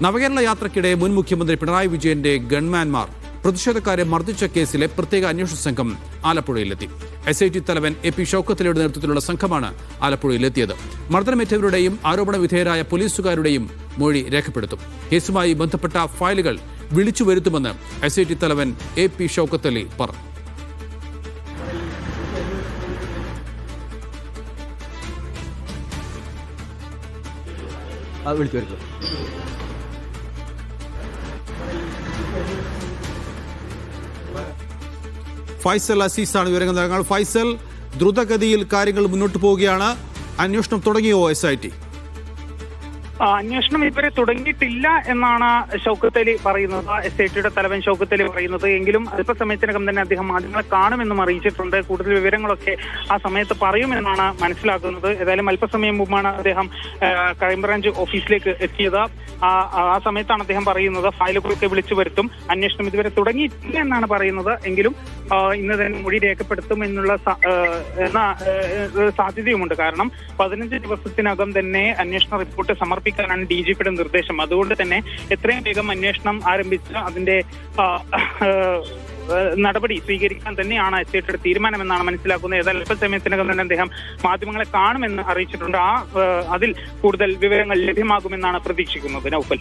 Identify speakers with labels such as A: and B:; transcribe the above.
A: നവകേരള യാത്രയ്ക്കിടെ മുൻ മുഖ്യമന്ത്രി പിണറായി വിജയന്റെ ഗൺമാൻമാർ പ്രതിഷേധക്കാരെ മർദ്ദിച്ച കേസിലെ പ്രത്യേക അന്വേഷണ സംഘം ആലപ്പുഴയിലെത്തി. SIT തലവൻ AP ഷൗക്കത്തലിയുടെ നേതൃത്വത്തിലുള്ള സംഘമാണ് ആലപ്പുഴയിലെത്തിയത്. മർദ്ദനമേറ്റവരുടെയും ആരോപണ വിധേയരായ പോലീസുകാരുടെയും മൊഴി രേഖപ്പെടുത്തും. കേസുമായി ബന്ധപ്പെട്ട ഫയലുകൾ വിളിച്ചു വരുത്തുമെന്ന് SIT തലവൻ AP ഷൗക്കത്തലി പറഞ്ഞു. ഫൈസൽ അസീസാണ് വിവരങ്ങൾ നൽകുന്നത്. ഫൈസൽ, ദ്രുതഗതിയിൽ കാര്യങ്ങൾ മുന്നോട്ട് പോവുകയാണ്. അന്വേഷണം തുടങ്ങിയോ SIT?
B: അന്വേഷണം ഇതുവരെ തുടങ്ങിയിട്ടില്ല എന്നാണ് ഷൗക്കത്ത് അലി പറയുന്നത്, SITയുടെ തലവൻ ഷൗക്കത്ത് അലി പറയുന്നത്. എങ്കിലും അല്പസമയത്തിനകം തന്നെ അദ്ദേഹം മാധ്യമങ്ങളെ കാണുമെന്നും അറിയിച്ചിട്ടുണ്ട്. കൂടുതൽ വിവരങ്ങളൊക്കെ ആ സമയത്ത് പറയുമെന്നാണ് മനസ്സിലാക്കുന്നത്. ഏതായാലും അല്പസമയം മുമ്പാണ് അദ്ദേഹം ക്രൈംബ്രാഞ്ച് ഓഫീസിലേക്ക് എത്തിയത്. ആ സമയത്താണ് അദ്ദേഹം പറയുന്നത് ഫയലുകളൊക്കെ വിളിച്ചു വരുത്തും, അന്വേഷണം ഇതുവരെ തുടങ്ങിയിട്ടില്ല എന്നാണ് പറയുന്നത്. എങ്കിലും ഇന്ന് തന്നെ മൊഴി രേഖപ്പെടുത്തും എന്നുള്ള സാധ്യതയുമുണ്ട്. കാരണം 15 ദിവസത്തിനകം തന്നെ അന്വേഷണ റിപ്പോർട്ട് സമർപ്പിക്കാനാണ് DGPയുടെ നിർദ്ദേശം. അതുകൊണ്ട് തന്നെ എത്രയും വേഗം അന്വേഷണം ആരംഭിച്ച് അതിന്റെ നടപടി സ്വീകരിക്കാൻ തന്നെയാണ് SITയുടെ തീരുമാനമെന്നാണ് മനസ്സിലാക്കുന്നത്. ഏതായാലും അല്പസമയത്തിനകം തന്നെ അദ്ദേഹം മാധ്യമങ്ങളെ കാണുമെന്ന് അറിയിച്ചിട്ടുണ്ട്. അതിൽ കൂടുതൽ വിവരങ്ങൾ ലഭ്യമാകുമെന്നാണ് പ്രതീക്ഷിക്കുന്നത്. നൗഫൽ.